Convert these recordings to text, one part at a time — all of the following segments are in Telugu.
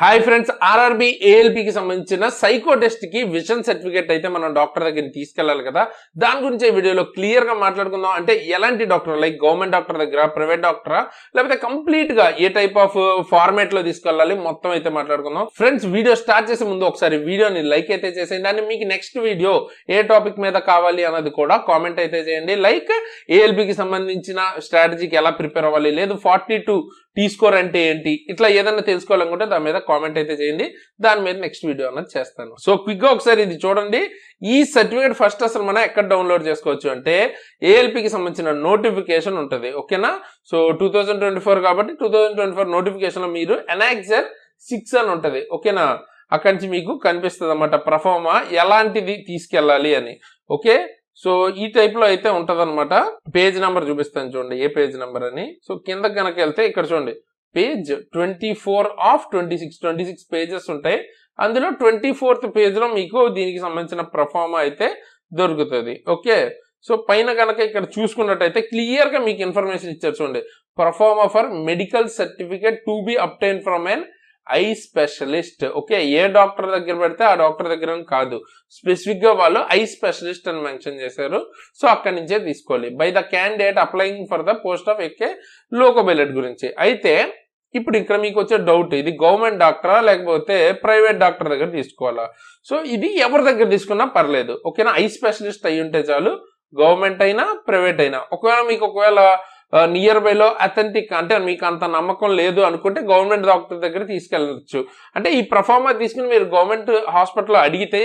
హాయ్ ఫ్రెండ్స్, ఆర్ఆర్బి ఏఎల్పికి సంబంధించిన సైకో టెస్ట్ కి విజన్ సర్టిఫికేట్ అయితే మనం డాక్టర్ దగ్గరికి తీసుకెళ్లాలి కదా. దాని గురించి ఈ వీడియోలో క్లియర్ గా మాట్లాడుకుందాం. అంటే ఎలాంటి డాక్టర్, లైక్ గవర్నమెంట్ డాక్టర్ దగ్గర, ప్రైవేట్ డాక్టరా, లేకపోతే కంప్లీట్ గా ఏ టైప్ ఆఫ్ ఫార్మాట్ లో తీసుకెళ్లాలి మొత్తం అయితే మాట్లాడుకుందాం. ఫ్రెండ్స్, వీడియో స్టార్ట్ చేసే ముందు ఒకసారి వీడియోని లైక్ అయితే చేసేయండి. అండ్ మీకు నెక్స్ట్ వీడియో ఏ టాపిక్ మీద కావాలి అన్నది కూడా కామెంట్ అయితే చేయండి. లైక్ ఏఎల్పికి సంబంధించిన స్ట్రాటజీకి ఎలా ప్రిపేర్ అవ్వాలి, లేదు 42 టీ స్కోర్ అంటే ఏంటి, ఇట్లా ఏదైనా తెలుసుకోవాలనుకుంటే దాని మీద కామెంట్ అయితే చేయండి. దాని మీద నెక్స్ట్ వీడియో అన్నది చేస్తాను. సో క్విక్ గా ఒకసారి ఇది చూడండి. ఈ సర్టిఫికేట్ ఫస్ట్ అసలు మనం ఎక్కడ డౌన్లోడ్ చేసుకోవచ్చు అంటే ఏఎల్పికి సంబంధించిన నోటిఫికేషన్ ఉంటుంది. ఓకేనా. సో 2024 కాబట్టి 2024 నోటిఫికేషన్ లో మీరు ఎనాక్సర్ 6 అని ఉంటది. ఓకేనా. అక్కడి నుంచి మీకు కనిపిస్తుంది అన్నమాట ప్రఫార్మా ఎలాంటిది తీసుకెళ్ళాలి అని. ఓకే. సో ఈ టైప్ లో అయితే ఉంటది అనమాట. పేజ్ నెంబర్ చూపిస్తాను చూడండి, ఏ పేజ్ నెంబర్ అని. సో కింద కనుక వెళ్తే ఇక్కడ చూడండి, పేజ్ 24 ఆఫ్ 26 పేజెస్ ఉంటాయి. అందులో 24th పేజ్ లో మీకు దీనికి సంబంధించిన ప్రఫార్మా అయితే దొరుకుతుంది. ఓకే. సో పైన కనుక ఇక్కడ చూసుకున్నట్టయితే క్లియర్ గా మీకు ఇన్ఫర్మేషన్ ఇచ్చారు చూడండి. Proforma for medical certificate to be obtained from an eye specialist. Okay. ఏ డాక్టర్ దగ్గర పెడితే ఆ డాక్టర్ దగ్గర కాదు, స్పెసిఫిక్ గా వాళ్ళు ఐ స్పెషలిస్ట్ అని మెన్షన్ చేశారు. సో అక్కడి నుంచే తీసుకోవాలి. By the candidate applying for the post of ఎక్కే లోకో పైలట్ గురించి. అయితే ఇప్పుడు ఇక్కడ మీకు వచ్చే డౌట్, ఇది గవర్నమెంట్ డాక్టరా లేకపోతే ప్రైవేట్ డాక్టర్ దగ్గర తీసుకోవాలా? సో ఇది ఎవరి దగ్గర తీసుకున్నా పర్లేదు. ఓకేనా. ఐ స్పెషలిస్ట్ అయి ఉంటే చాలు, గవర్నమెంట్ అయినా ప్రైవేట్ అయినా. ఒకవేళ నియర్ బై లో అథెంటిక్, అంటే మీకు అంత నమ్మకం లేదు అనుకుంటే గవర్నమెంట్ డాక్టర్ దగ్గర తీసుకెళ్ళచ్చు. అంటే ఈ ప్రఫార్మా తీసుకుని మీరు గవర్నమెంట్ హాస్పిటల్లో అడిగితే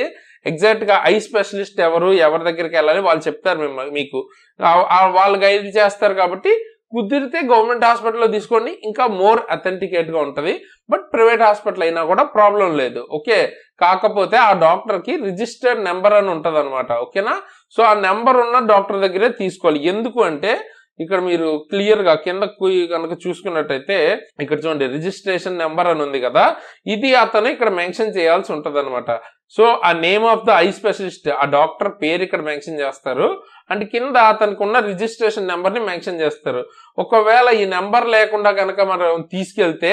ఎగ్జాక్ట్ గా ఐ స్పెషలిస్ట్ ఎవరి దగ్గరికి వెళ్ళాలి వాళ్ళు చెప్తారు మీకు, వాళ్ళు గైడ్ చేస్తారు. కాబట్టి కుదిరితే గవర్నమెంట్ హాస్పిటల్లో తీసుకోండి, ఇంకా మోర్ అథెంటికేట్ గా ఉంటది. బట్ ప్రైవేట్ హాస్పిటల్ అయినా కూడా ప్రాబ్లం లేదు. ఓకే. కాకపోతే ఆ డాక్టర్ కి రిజిస్టర్డ్ నెంబర్ అని ఉంటది అనమాట. ఓకేనా. సో ఆ నెంబర్ ఉన్న డాక్టర్ దగ్గరే తీసుకోవాలి. ఎందుకు అంటే ఇక్కడ మీరు క్లియర్ గా కింద కనుక చూసుకున్నట్టయితే ఇక్కడ చూడండి, రిజిస్ట్రేషన్ నెంబర్ అని ఉంది కదా, ఇది అతను ఇక్కడ మెన్షన్ చేయాల్సి ఉంటది అనమాట. సో ఆ name of the I specialist, ఆ డాక్టర్ పేరు ఇక్కడ మెన్షన్ చేస్తారు. అండ్ కింద అతనికి ఉన్న రిజిస్ట్రేషన్ నెంబర్ ని మెన్షన్ చేస్తారు. ఒకవేళ ఈ నెంబర్ లేకుండా కనుక మనం తీసుకెళ్తే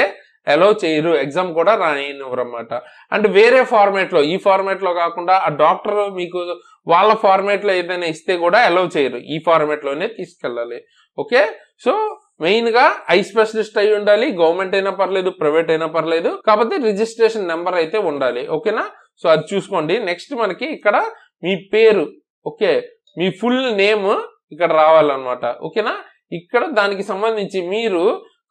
అలో చేయరు, ఎగ్జామ్ కూడా రానివ్వరు అన్నమాట. అండ్ వేరే ఫార్మేట్ లో, ఈ ఫార్మేట్ లో కాకుండా ఆ డాక్టర్ మీకు వాళ్ళ ఫార్మేట్ లో ఏదైనా ఇస్తే కూడా అలో చేయరు, ఈ ఫార్మేట్ లోనే తీసుకెళ్ళాలి. ఓకే. సో మెయిన్ గా ఐ స్పెషలిస్ట్ అయి ఉండాలి, గవర్నమెంట్ అయినా పర్లేదు, ప్రైవేట్ అయినా పర్లేదు, కాకపోతే రిజిస్ట్రేషన్ నెంబర్ అయితే ఉండాలి. ఓకేనా. సో అది చూసుకోండి. నెక్స్ట్ మనకి ఇక్కడ మీ పేరు, ఓకే, మీ ఫుల్ నేమ్ ఇక్కడ రావాలన్నమాట. ఓకేనా. ఇక్కడ దానికి సంబంధించి మీరు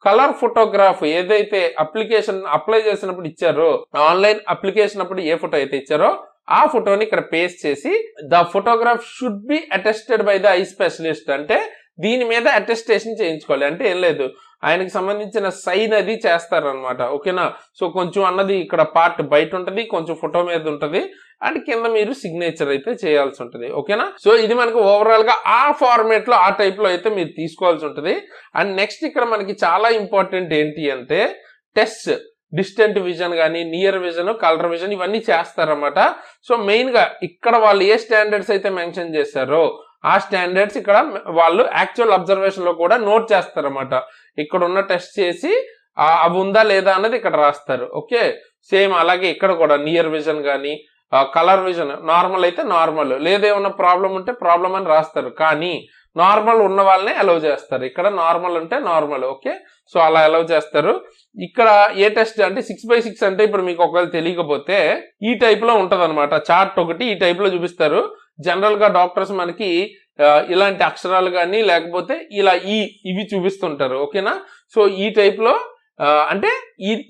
కలర్ ఫోటోగ్రాఫ్ ఏదైతే అప్లికేషన్ అప్లై చేసినప్పుడు ఇచ్చారో, ఆన్లైన్ అప్లికేషన్ అప్పుడు ఏ ఫోటో అయితే ఇచ్చారో ఆ ఫోటోని ఇక్కడ పేస్ట్ చేసి the photograph should be attested by the I specialist, అంటే దీని మీద అటెస్టేషన్ చేయించుకోవాలి. అంటే ఏం లేదు, ఆయనకి సంబంధించిన సైన్ అది చేస్తారనమాట. ఓకేనా. సో కొంచెం అన్నది ఇక్కడ పార్ట్ బయట ఉంటది, కొంచెం ఫోటో మీద ఉంటది, అండ్ కింద మీరు సిగ్నేచర్ అయితే చేయాల్సి ఉంటది. ఓకేనా. సో ఇది మనకు ఓవరాల్ గా ఆ ఫార్మేట్ లో, ఆ టైప్ లో అయితే మీరు తీసుకోవాల్సి ఉంటది. అండ్ నెక్స్ట్ ఇక్కడ మనకి చాలా ఇంపార్టెంట్ ఏంటి అంటే టెస్ట్, డిస్టెంట్ విజన్ కానీ, నియర్ విజన్, కలర్ విజన్, ఇవన్నీ చేస్తారన్నమాట. సో మెయిన్ గా ఇక్కడ వాళ్ళు ఏ స్టాండర్డ్స్ అయితే మెన్షన్ చేశారో ఆ స్టాండర్డ్స్ ఇక్కడ వాళ్ళు యాక్చువల్ అబ్జర్వేషన్ లో కూడా నోట్ చేస్తారన్నమాట. ఇక్కడ ఉన్న టెస్ట్ చేసి అవి ఉందా లేదా అన్నది ఇక్కడ రాస్తారు. ఓకే. సేమ్ అలాగే ఇక్కడ కూడా నియర్ విజన్ కానీ, కలర్ విజన్ నార్మల్ అయితే నార్మల్, లేదేమన్నా ప్రాబ్లం ఉంటే ప్రాబ్లం అని రాస్తారు. కానీ నార్మల్ ఉన్న వాళ్ళనే అలౌ చేస్తారు. ఇక్కడ నార్మల్ ఉంటే నార్మల్. ఓకే. సో అలా అలౌ చేస్తారు. ఇక్కడ ఏ టెస్ట్ అంటే 6x6 అంటే ఇప్పుడు మీకు ఒకవేళ తెలియకపోతే ఈ టైప్ లో ఉంటది అనమాట. చార్ట్ ఒకటి ఈ టైప్ లో చూపిస్తారు. జనరల్ గా డాక్టర్స్ మనకి ఇలాంటి అక్షరాలు కానీ లేకపోతే ఇలా ఇవి చూపిస్తుంటారు. ఓకేనా. సో ఈ టైప్ లో అంటే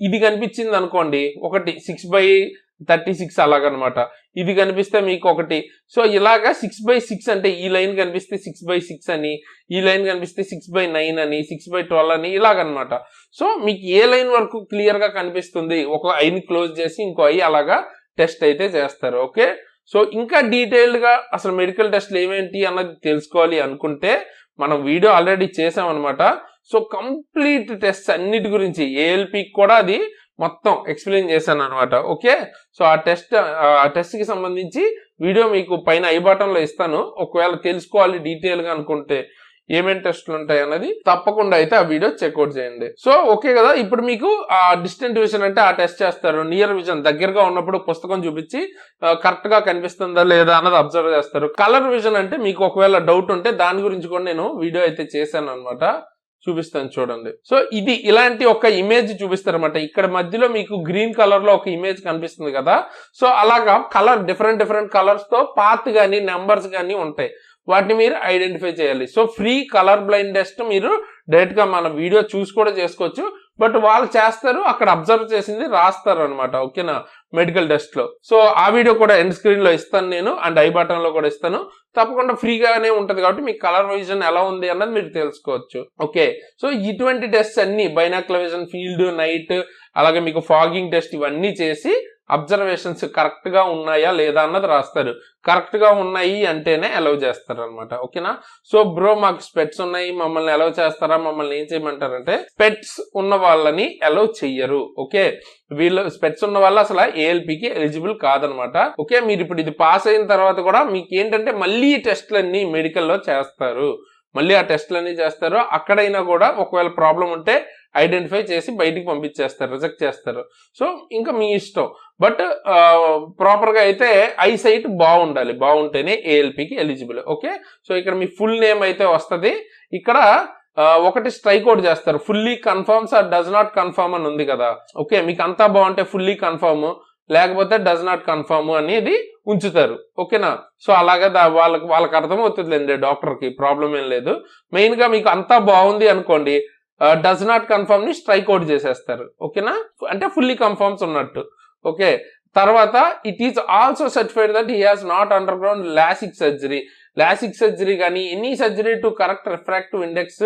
ఇది కనిపించింది అనుకోండి, ఒకటి 6/36 అలాగనమాట. ఇది కనిపిస్తే మీకు ఒకటి. సో ఇలాగా 6x6 అంటే ఈ లైన్ కనిపిస్తే 6x6 అని, ఈ లైన్ కనిపిస్తే 6/9 అని, 6/12 అని, ఇలాగనమాట. సో మీకు ఏ లైన్ వరకు క్లియర్ గా కనిపిస్తుంది, ఒక ఐని క్లోజ్ చేసి ఇంకో ఐ అలాగా టెస్ట్ అయితే చేస్తారు. ఓకే. సో ఇంకా డీటెయిల్డ్ గా అసలు మెడికల్ టెస్ట్లు ఏమేంటి అన్నది తెలుసుకోవాలి అనుకుంటే మనం వీడియో ఆల్రెడీ చేసాం అనమాట. సో కంప్లీట్ టెస్ట్ అన్నిటి గురించి ఏఎల్పి కూడా అది మొత్తం ఎక్స్ప్లెయిన్ చేశాను అనమాట. ఓకే. సో ఆ టెస్ట్ కి సంబంధించి వీడియో మీకు పైన ఐ బటన్ లో ఇస్తాను. ఒకవేళ తెలుసుకోవాలి డీటెయిల్ గా అనుకుంటే ఏమేమి టెస్టులు ఉంటాయి అన్నది తప్పకుండా అయితే ఆ వీడియో చెక్అవుట్ చేయండి. సో ఓకే కదా, ఇప్పుడు మీకు ఆ డిస్టెంట్ విజన్ అంటే ఆ టెస్ట్ చేస్తారు, నియర్ విజన్ దగ్గరగా ఉన్నప్పుడు పుస్తకం చూపించి కరెక్ట్ గా కనిపిస్తుందా లేదా అన్నది అబ్జర్వ్ చేస్తారు. కలర్ విజన్ అంటే మీకు ఒకవేళ డౌట్ ఉంటే దాని గురించి కూడా నేను వీడియో అయితే చేశాను అనమాట, చూపిస్తాను చూడండి. సో ఇది ఇలాంటి ఒక ఇమేజ్ చూపిస్తారన్నమాట. ఇక్కడ మధ్యలో మీకు గ్రీన్ కలర్ లో ఒక ఇమేజ్ కనిపిస్తుంది కదా, సో అలాగా కలర్ డిఫరెంట్ కలర్స్ తో పాత్ గానీ నెంబర్స్ గానీ ఉంటాయి, వాటిని మీరు ఐడెంటిఫై చేయాలి. So free colour blind test మీరు డైరెక్ట్ గా మన వీడియో చూసి కూడా చేసుకోవచ్చు, బట్ వాళ్ళు చేస్తారు, అక్కడ అబ్జర్వ్ చేసింది రాస్తారు అనమాట. ఓకేనా, మెడికల్ టెస్ట్ లో. సో ఆ వీడియో కూడా ఎండ్ స్క్రీన్ లో ఇస్తాను నేను, అండ్ ఐ బటన్ లో కూడా ఇస్తాను. తప్పకుండా ఫ్రీగానే ఉంటది కాబట్టి మీకు కలర్ విజన్ ఎలా ఉంది అన్నది మీరు తెలుసుకోవచ్చు. ఓకే, సో ఇటువంటి టెస్ట్ అన్ని బైనాక్యులర్ విజన్, ఫీల్డ్, నైట్, అలాగే మీకు ఫాగింగ్ టెస్ట్ ఇవన్నీ చేసి అబ్జర్వేషన్స్ కరెక్ట్ గా ఉన్నాయా లేదా అన్నది రాస్తారు. కరెక్ట్ గా ఉన్నాయి అంటేనే అలౌ చేస్తారు అనమాట. ఓకేనా, సో బ్రో మాకు స్పెట్స్ ఉన్నాయి, మమ్మల్ని అలౌ చేస్తారా, మమ్మల్ని ఏం చేయమంటారంటే స్పెట్స్ ఉన్న వాళ్ళని అలౌ చెయ్యరు. ఓకే, వీళ్ళు స్పెట్స్ ఉన్న వాళ్ళు అసలు ఏఎల్పికి ఎలిజిబుల్ కాదనమాట. ఓకే, మీరు ఇప్పుడు ఇది పాస్ అయిన తర్వాత కూడా మీకు ఏంటంటే మళ్ళీ టెస్ట్లన్నీ మెడికల్లో చేస్తారు, మళ్ళీ ఆ టెస్ట్లన్నీ చేస్తారు. అక్కడైనా కూడా ఒకవేళ ప్రాబ్లం ఉంటే ఐడెంటిఫై చేసి బయటికి పంపించేస్తారు, రిజెక్ట్ చేస్తారు. సో ఇంకా మీ ఇష్టం, బట్ ప్రాపర్ గా అయితే ఐ సైట్ బాగుండాలి, బాగుంటేనే ఏఎల్పికి ఎలిజిబుల్. ఓకే, సో ఇక్కడ మీ ఫుల్ నేమ్ అయితే వస్తుంది. ఇక్కడ ఒకటి స్ట్రైక్ అవుట్ చేస్తారు, fully confirms or does not confirm అని ఉంది కదా. ఓకే, మీకు అంతా బాగుంటే ఫుల్లీ కన్ఫర్మ్, లేకపోతే డస్ నాట్ కన్ఫర్మ్ అనేది ఉంచుతారు. ఓకేనా, సో అలాగే వాళ్ళకి అర్థమవుతుందిలేండి, డాక్టర్ కి ప్రాబ్లం ఏం లేదు. మెయిన్ గా మీకు అంతా బాగుంది అనుకోండి, డస్ నాట్ కన్ఫర్మ్ ని స్ట్రైక్ అవుట్ చేసేస్తారు. ఓకేనా, అంటే ఫుల్లీ కన్ఫర్మ్స్ ఉన్నట్టు. ఓకే, తర్వాత it is also certified that he has not underground LASIK surgery కానీ any surgery to correct refractive index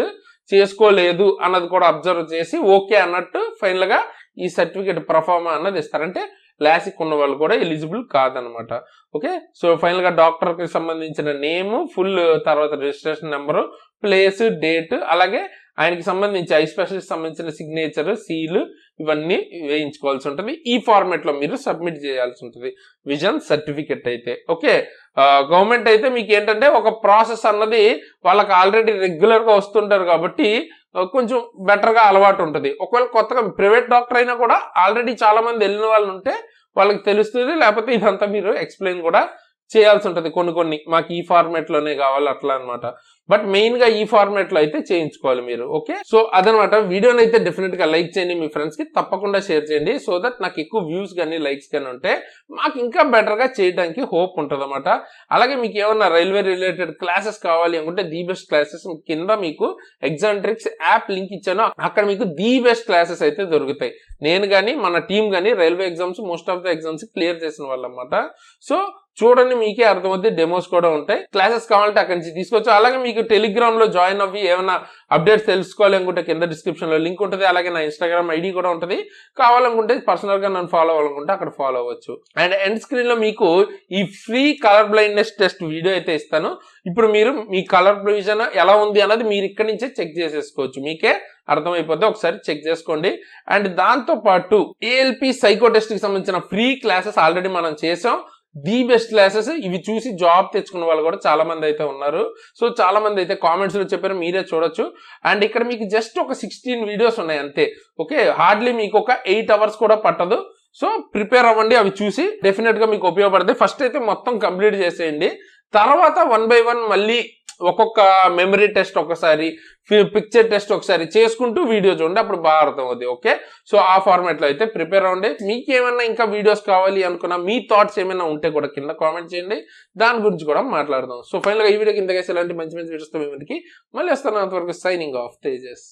చేసుకోలేదు అన్నది కూడా అబ్జర్వ్ చేసి ఓకే అన్నట్టు ఫైనల్ గా ఈ సర్టిఫికేట్ ప్రొఫార్మా అన్నది ఇస్తారు. అంటే లాసిక్ ఉన్న వాళ్ళు కూడా ఎలిజిబుల్ కాదనమాట. ఓకే, సో ఫైనల్ గా డాక్టర్ కి సంబంధించిన నేమ్, ఫుల్, తర్వాత రిజిస్ట్రేషన్ నెంబరు, ప్లేస్, డేట్, అలాగే ఆయనకి సంబంధించి ఐ స్పెషలిస్ట్ సంబంధించిన సిగ్నేచర్, సీల్ ఇవన్నీ వేయించుకోవాల్సి ఉంటుంది. ఈ ఫార్మాట్ లో మీరు సబ్మిట్ చేయాల్సి ఉంటుంది విజన్ సర్టిఫికెట్ అయితే. ఓకే, గవర్నమెంట్ అయితే మీకు ఏంటంటే ఒక ప్రాసెస్ అన్నది వాళ్ళకి ఆల్రెడీ రెగ్యులర్ గా వస్తుంటారు కాబట్టి కొంచెం బెటర్ గా అలవాటు ఉంటుంది. ఒకవేళ కొత్తగా ప్రైవేట్ డాక్టర్ అయినా కూడా ఆల్రెడీ చాలా మంది వెళ్ళిన వాళ్ళు ఉంటే వాళ్ళకి తెలుస్తుంది, లేకపోతే ఇదంతా మీరు ఎక్స్ప్లెయిన్ కూడా చేయాల్సి ఉంటుంది. కొన్ని మాకు ఈ ఫార్మాట్ లోనే కావాలి అట్లా అనమాట, బట్ మెయిన్ గా ఈ ఫార్మాట్ లో అయితే చేయించుకోవాలి మీరు. ఓకే, సో అదనమాట. వీడియోని అయితే డెఫినెట్ గా లైక్ చేయండి, మీ ఫ్రెండ్స్ కి తప్పకుండా షేర్ చేయండి, సో దట్ నాకు ఎక్కువ వ్యూస్ కానీ లైక్స్ కానీ ఉంటే మాకు ఇంకా బెటర్ గా చేయడానికి హోప్ ఉంటుంది అనమాట. అలాగే మీకు ఏమన్నా రైల్వే రిలేటెడ్ క్లాసెస్ కావాలి అనుకుంటే ది బెస్ట్ క్లాసెస్ కింద మీకు ఎగ్జామ్ ట్రిక్స్ యాప్ లింక్ ఇచ్చాను, అక్కడ మీకు ది బెస్ట్ క్లాసెస్ అయితే దొరుకుతాయి. నేను కానీ మన టీం కానీ railway exams most of the exams clear చేసిన వాళ్ళు అనమాట. సో చూడండి, మీకే అర్థమవుతుంది, డెమోస్ కూడా ఉంటాయి. క్లాసెస్ కావాలంటే అక్కడి నుంచి తీసుకోవచ్చు. అలాగే మీకు టెలిగ్రామ్ లో జాయిన్ అవ్వి ఏమైనా అప్డేట్స్ తెలుసుకోవాలి అనుకుంటే కింద డిస్క్రిప్షన్ లో లింక్ ఉంటుంది. అలాగే నా ఇన్స్టాగ్రామ్ ఐడి కూడా ఉంటుంది, కావాలనుకుంటే పర్సనల్ గా నన్ను ఫాలో అవ్వాలనుకుంటే అక్కడ ఫాలో అవ్వచ్చు. అండ్ ఎండ్ స్క్రీన్ లో మీకు ఈ free colour blindness test video అయితే ఇస్తాను. ఇప్పుడు మీరు మీ కలర్ విజన్ ఎలా ఉంది అన్నది మీరు ఇక్కడి నుంచే చెక్ చేసేసుకోవచ్చు, మీకే అర్థమైపోతే ఒకసారి చెక్ చేసుకోండి. అండ్ దాంతో పాటు ఏఎల్పి సైకో టెస్ట్ కి సంబంధించిన ఫ్రీ క్లాసెస్ ఆల్రెడీ మనం చేసాం. ది బెస్ట్ క్లాసెస్ ఇవి చూసి జాబ్ తెచ్చుకున్న వాళ్ళు కూడా చాలా మంది అయితే ఉన్నారు. సో చాలా మంది అయితే కామెంట్స్ లో చెప్పారు, మీరే చూడొచ్చు. అండ్ ఇక్కడ మీకు జస్ట్ ఒక 16 వీడియోస్ ఉన్నాయి అంతే. ఓకే, హార్డ్లీ మీకు ఒక 8 hours కూడా పట్టదు. సో ప్రిపేర్ అవ్వండి, అవి చూసి డెఫినెట్ గా మీకు ఉపయోగపడతాయి. ఫస్ట్ అయితే మొత్తం కంప్లీట్ చేసేయండి, తర్వాత 1 by 1 మళ్ళీ ఒక్కొక్క మెమరీ టెస్ట్ ఒకసారి, పిక్చర్ టెస్ట్ ఒకసారి చేసుకుంటూ వీడియో చూడండి, అప్పుడు బాగా అర్థం అవుతుంది. ఓకే, సో ఆ ఫార్మాట్ లో అయితే ప్రిపేర్ అవ్వండి. మీకు ఏమైనా ఇంకా వీడియోస్ కావాలి అనుకున్నా, మీ థాట్స్ ఏమైనా ఉంటే కూడా కింద కామెంట్ చేయండి, దాని గురించి కూడా మాట్లాడదాం. సో ఫైనల్ గా ఈ వీడియోకి ఇంతకేసి ఇలాంటి మంచి వీడియోస్ తో మీ ముందుకి మళ్ళీ వస్తాను. అంతవరకు సైనింగ్ ఆఫ్, తేజస్.